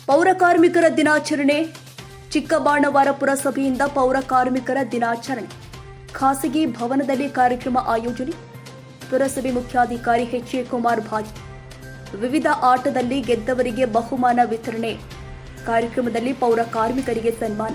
ಪೌರ ಕಾರ್ಮಿಕರ ದಿನಾಚರಣೆ ಚಿಕ್ಕಬಾಣವರ ಪುರಸಭೆಯಿಂದ ಪೌರ ಕಾರ್ಮಿಕರ ದಿನಾಚರಣೆ ಖಾಸಗಿ ಭವನದಲ್ಲಿ ಕಾರ್ಯಕ್ರಮ ಆಯೋಜನೆ. ಪುರಸಭೆ ಮುಖ್ಯಾಧಿಕಾರಿ ಎಚ್.ಎ. ಕುಮಾರ್ ಭಾಗಿ. ವಿವಿಧ ಆಟದಲ್ಲಿ ಗೆದ್ದವರಿಗೆ ಬಹುಮಾನ ವಿತರಣೆ. ಕಾರ್ಯಕ್ರಮದಲ್ಲಿ ಪೌರ ಕಾರ್ಮಿಕರಿಗೆ ಸನ್ಮಾನ.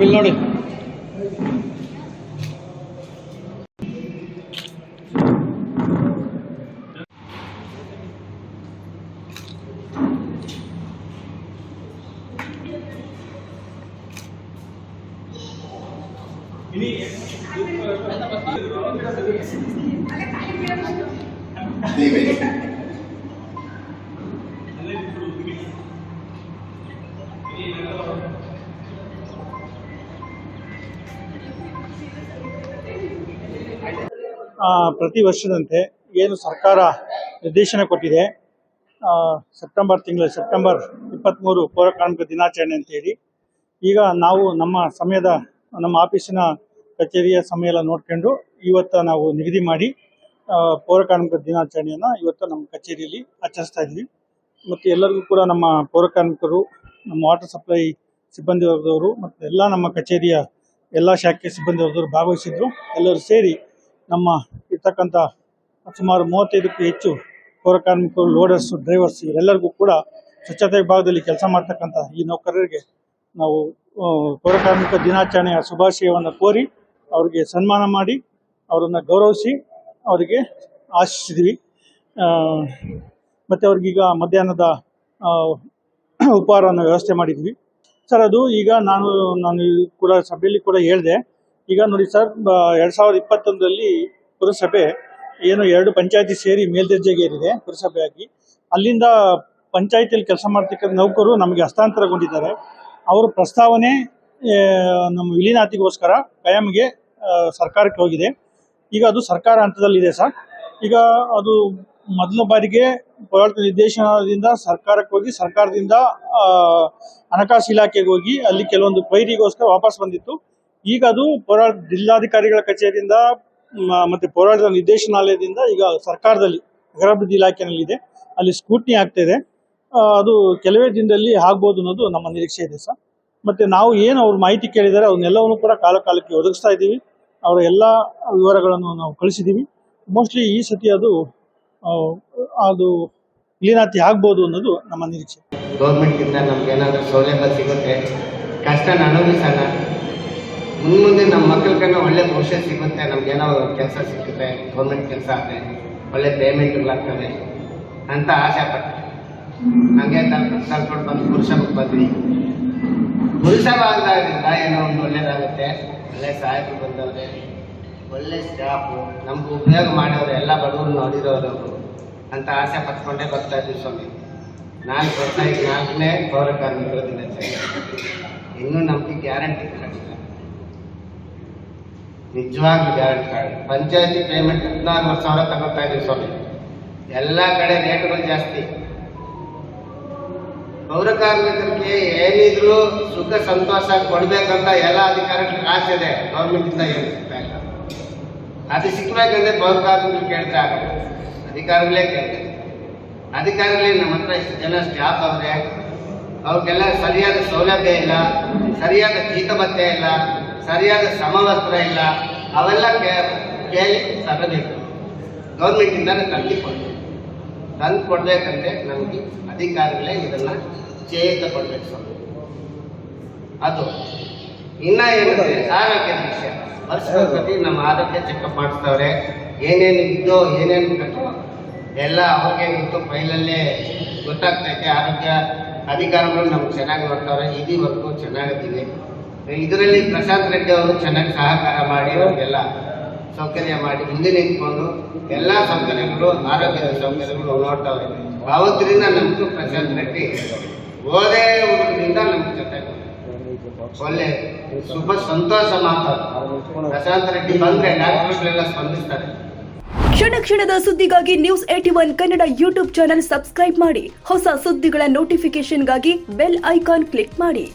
ಬಿಲ್ ನೋಡಿ. ಪ್ರತಿ ವರ್ಷದಂತೆ ಏನು ಸರ್ಕಾರ ನಿರ್ದೇಶನ ಕೊಟ್ಟಿದೆ, ಸೆಪ್ಟೆಂಬರ್ 23 ಪೌರ ಕಾರ್ಮಿಕ ದಿನಾಚರಣೆ ಅಂತೇಳಿ, ಈಗ ನಾವು ನಮ್ಮ ಆಫೀಸಿನ ಕಚೇರಿಯ ಸಮಯ ಎಲ್ಲ ನೋಡ್ಕೊಂಡು ಇವತ್ತು ನಾವು ನಿಗದಿ ಮಾಡಿ ಪೌರ ಕಾರ್ಮಿಕ ದಿನಾಚರಣೆಯನ್ನು ಇವತ್ತು ನಮ್ಮ ಕಚೇರಿಯಲ್ಲಿ ಆಚರಿಸ್ತಾ ಇದ್ವಿ. ಮತ್ತು ಎಲ್ಲರಿಗೂ ಕೂಡ ನಮ್ಮ ಪೌರ ಕಾರ್ಮಿಕರು, ನಮ್ಮ ವಾಟರ್ ಸಪ್ಲೈ ಸಿಬ್ಬಂದಿ ವರ್ಗದವರು ಮತ್ತು ಎಲ್ಲ ನಮ್ಮ ಕಚೇರಿಯ ಎಲ್ಲ ಶಾಖೆ ಸಿಬ್ಬಂದಿ ವರ್ಗದವರು ಭಾಗವಹಿಸಿದ್ರು. ಎಲ್ಲರೂ ಸೇರಿ ನಮ್ಮ ಇರ್ತಕ್ಕಂಥ ಸುಮಾರು 35ಕ್ಕೂ ಹೆಚ್ಚು ಪೌರ ಕಾರ್ಮಿಕರು, ಲೋಡರ್ಸ್, ಡ್ರೈವರ್ಸ್ ಇವರೆಲ್ಲರಿಗೂ ಕೂಡ ಸ್ವಚ್ಛತೆ ವಿಭಾಗದಲ್ಲಿ ಕೆಲಸ ಮಾಡ್ತಕ್ಕಂಥ ಈ ನೌಕರರಿಗೆ ನಾವು ಪೌರ ಕಾರ್ಮಿಕ ದಿನಾಚರಣೆಯ ಶುಭಾಶಯವನ್ನು ಕೋರಿ ಅವರಿಗೆ ಸನ್ಮಾನ ಮಾಡಿ ಅವರನ್ನು ಗೌರವಿಸಿ ಅವರಿಗೆ ಆಶಿಸಿದ್ವಿ. ಮತ್ತು ಅವ್ರಿಗೀಗ ಮಧ್ಯಾಹ್ನದ ಉಪಹಾರವನ್ನು ವ್ಯವಸ್ಥೆ ಮಾಡಿದ್ವಿ ಸರ್. ಅದು ಈಗ ನಾನು ಕೂಡ ಸಭೆಯಲ್ಲಿ ಕೂಡ ಹೇಳಿದೆ. ಈಗ ನೋಡಿ ಸರ್, 2021ರಲ್ಲಿ ಪುರಸಭೆ ಏನು 2 ಪಂಚಾಯತಿ ಸೇರಿ ಮೇಲ್ದರ್ಜೆಗೆ ಏರಿದೆ ಪುರಸಭೆಯಾಗಿ. ಅಲ್ಲಿಂದ ಪಂಚಾಯತಿಯಲ್ಲಿ ಕೆಲಸ ಮಾಡ್ತಕ್ಕಂಥ ನೌಕರು ನಮಗೆ ಹಸ್ತಾಂತರಗೊಂಡಿದ್ದಾರೆ. ಅವರ ಪ್ರಸ್ತಾವನೆ ನಮ್ಮ ವಿಲೀನಾತಿಗೋಸ್ಕರ ಕಾಯಂಗೆ ಸರ್ಕಾರಕ್ಕೆ ಹೋಗಿದೆ. ಈಗ ಅದು ಸರ್ಕಾರ ಹಂತದಲ್ಲಿದೆ ಸರ್. ಈಗ ಅದು ಮೊದಲ ಬಾರಿಗೆ ಪೌರಾಡಳಿತ ನಿರ್ದೇಶನದಿಂದ ಸರ್ಕಾರಕ್ಕೆ ಹೋಗಿ, ಸರ್ಕಾರದಿಂದ ಹಣಕಾಸು ಇಲಾಖೆಗೆ ಹೋಗಿ ಅಲ್ಲಿ ಕೆಲವೊಂದು ಪೈರಿಗೋಸ್ಕರ ವಾಪಸ್ ಬಂದಿತ್ತು. ಈಗ ಅದು ಜಿಲ್ಲಾಧಿಕಾರಿಗಳ ಕಚೇರಿಯಿಂದ ಮತ್ತು ಪೌರಾಡಳಿತ ನಿರ್ದೇಶನಾಲಯದಿಂದ ಈಗ ಸರ್ಕಾರದಲ್ಲಿ ನಗರಾಭಿವೃದ್ಧಿ ಇಲಾಖೆಯಲ್ಲಿದೆ. ಅಲ್ಲಿ ಸ್ಕ್ರೂಟ್ನಿ ಆಗ್ತಾಯಿದೆ. ಅದು ಕೆಲವೇ ದಿನದಲ್ಲಿ ಆಗ್ಬೋದು ಅನ್ನೋದು ನಮ್ಮ ನಿರೀಕ್ಷೆ ಇದೆ ಸರ್. ಮತ್ತು ನಾವು ಏನು ಅವ್ರ ಮಾಹಿತಿ ಕೇಳಿದ್ದಾರೆ ಅವನ್ನೆಲ್ಲವನ್ನೂ ಕೂಡ ಕಾಲಕ್ಕೆ ಒದಗಿಸ್ತಾ ಇದ್ದೀವಿ. ಅವರ ಎಲ್ಲ ವಿವರಗಳನ್ನು ನಾವು ಕಳಿಸಿದ್ದೀವಿ. ಮೋಸ್ಟ್ಲಿ ಈ ಸತಿ ಅದು ವಿಲೀನಾತಿ ಆಗ್ಬೋದು ಅನ್ನೋದು ನಮ್ಮ ನಿರೀಕ್ಷೆ. ಗೌರ್ಮೆಂಟಿಂದ ನಮ್ಗೆ ಏನಾದರೂ ಸೌಲಭ್ಯ ಸಿಗುತ್ತೆ, ಕಷ್ಟನ ಅನುಭವಿಸೋಣ, ಮುಂದೆ ನಮ್ಮ ಮಕ್ಕಳಿಗೆ ಒಳ್ಳೆ ಭವಿಷ್ಯ ಸಿಗುತ್ತೆ, ನಮ್ಗೇನೋ ಕೆಲಸ ಸಿಗುತ್ತೆ, ಗೌರ್ಮೆಂಟ್ ಕೆಲಸ ಆದರೆ ಒಳ್ಳೆ ಪೇಮೆಂಟ್ಗಳಾಗ್ತದೆ ಅಂತ ಆಸೆ ಪಟ್ಟೆ. ಹಂಗೆ ಕಲ್ತ್ಕೊಂಡು ಬಂದು ಪುರಸಭೆಗೆ ಬಂದ್ವಿ. ಪುರಸಭೆ ಆಗೋದ್ರಿಂದ ಏನೋ ಒಂದು ಒಳ್ಳೇದಾಗುತ್ತೆ. ಒಳ್ಳೆ ಸಾಹೇಬರು ಬಂದವ್ರೆ, ಒಳ್ಳೆ ಸ್ಟಾಫು, ನಮ್ಗೆ ಉಪಯೋಗ ಮಾಡೋರು, ಎಲ್ಲ ಬಡವರು ನೋಡಿರೋರು ಅಂತ ಆಸೆ ಪಟ್ಕೊಂಡೇ ಬರ್ತಾ ಇದ್ವಿ ಸ್ವಾಮಿ. ನಾನು ಬರ್ತಾ ಇದ್ದ 4ನೇ ಪೌರ ಕಾರ್ಮಿಕರ ದಿನಾಚರಣೆ. ಇನ್ನೂ ನಮಗೆ ಗ್ಯಾರಂಟಿ ಕಾರ್ಡ್ ಇಲ್ಲ, ನಿಜವಾಗ್ಲೂ ಗ್ಯಾರಂಟಿ ಕಾರ್ಡ್. ಪಂಚಾಯತಿ ಪೇಮೆಂಟ್ 14,000 ತಗೋತಾ ಇದ್ದೀವಿ ಸ್ವಾಮಿ. ಎಲ್ಲ ಕಡೆ ರೇಟ್ಗಳು ಜಾಸ್ತಿ. ಪೌರ ಕಾರ್ಮಿಕರಿಗೆ ಏನಿದ್ರು ಸುಖ ಸಂತೋಷ ಕೊಡ್ಬೇಕಂತ ಎಲ್ಲ ಅಧಿಕಾರಿಗಳಿಗೆ ಆಸೆ ಇದೆ. ಗೌರ್ಮೆಂಟಿಂದ ಏನು ಸಿಗ್ತಾ ಇಲ್ಲ. ಅದು ಸಿಕ್ಬೇಕಂದ್ರೆ ಪೌರ ಕಾರ್ಮಿಕರು ಕೇಳ್ತಾ ಆಗಲ್ಲ, ಅಧಿಕಾರಿಗಳೇ ಕೇಳ್ತಾರೆ. ಅಧಿಕಾರಿಗಳೇ ನಮ್ಮ ಹತ್ರ ಇಷ್ಟು ಜನ ಸ್ಟಾಫ್ ಅವ್ರೆ, ಅವ್ರಿಗೆಲ್ಲ ಸರಿಯಾದ ಸೌಲಭ್ಯ ಇಲ್ಲ, ಸರಿಯಾದ ಜೀತ ಭತ್ಯೆ ಇಲ್ಲ, ಸರಿಯಾದ ಸಮವಸ್ತ್ರ ಇಲ್ಲ. ಅವೆಲ್ಲ ಕೇಳಿ ತರಬೇಕು. ಗೌರ್ಮೆಂಟಿಂದ ತಂದು ಕೊಡ್ಬೇಕಂದ್ರೆ ನಮಗೆ ಅಧಿಕಾರಿಗಳೇ ಇದನ್ನು ಚೇತ ಕೊಡ್ಬೇಕು ಸ್ವಾಮಿ. ಅದು ಇನ್ನ ಏನಂದ್ರೆ ಆರೋಗ್ಯದ ವಿಷಯ. ವರ್ಷಕ್ಕೊಮ್ಮೆ ನಮ್ಮ ಆರೋಗ್ಯ ಚೆಕಪ್ ಮಾಡಿಸ್ತವ್ರೆ. ಏನೇನು ಇದ್ದೋ ಏನೇನು ಕಟ್ಟೋ ಎಲ್ಲ ಅವ್ರಿಗೆ ಗೊತ್ತು, ಫೈಲಲ್ಲೇ ಗೊತ್ತಾಗ್ತೈತೆ. ಆರೋಗ್ಯ ಅಧಿಕಾರಿಗಳು ನಮ್ಗೆ ಚೆನ್ನಾಗಿ ನೋಡ್ತಾವ್ರೆ. ಇದುವರೆಗೂ ಚೆನ್ನಾಗಿದ್ದೀವಿ. ಇದರಲ್ಲಿ ಪ್ರಶಾಂತ್ ರೆಡ್ಡಿ ಅವರು ಚೆನ್ನಾಗಿ ಸಹಕಾರ ಮಾಡಿ ಅವ್ರಿಗೆಲ್ಲ ಸೌಕರ್ಯ ಮಾಡಿ ಮುಂದೆ ನಿಂತ್ಕೊಂಡು ಎಲ್ಲ ಸೌಕರ್ಯಗಳು, ಆರೋಗ್ಯದ ಸೌಕರ್ಯಗಳು ನೋಡ್ತಾವ್ರೆ. ಭಾವದ್ರಿಂದ ನಮ್ದು ಪ್ರಶಾಂತ್ ರೆಡ್ಡಿ ಓದೇ ಊರಿನಿಂದ ನಮ್ಮ ಜೊತೆ ಒಳ್ಳೆ ಶುಭ ಸಂತೋಷ ಮಾತಾಡ್ತಾರೆ. ಪ್ರಶಾಂತ್ ರೆಡ್ಡಿ ಬಂದ್ರೆ ಡಾಕ್ಟರ್ಗಳೆಲ್ಲ ಸ್ಪಂದಿಸ್ತಾರೆ. ಕ್ಷಣ ಕ್ಷಣದ ಸುದ್ದಿಗಾಗಿ news 81 Kannada YouTube channel subscribe ಮಾಡಿ. ಹೊಸ ಸುದ್ದಿಗಳ ನೋಟಿಫಿಕೇಶನ್ಗಾಗಿ ಬೆಲ್ ಐಕಾನ್ ಕ್ಲಿಕ್ ಮಾಡಿ.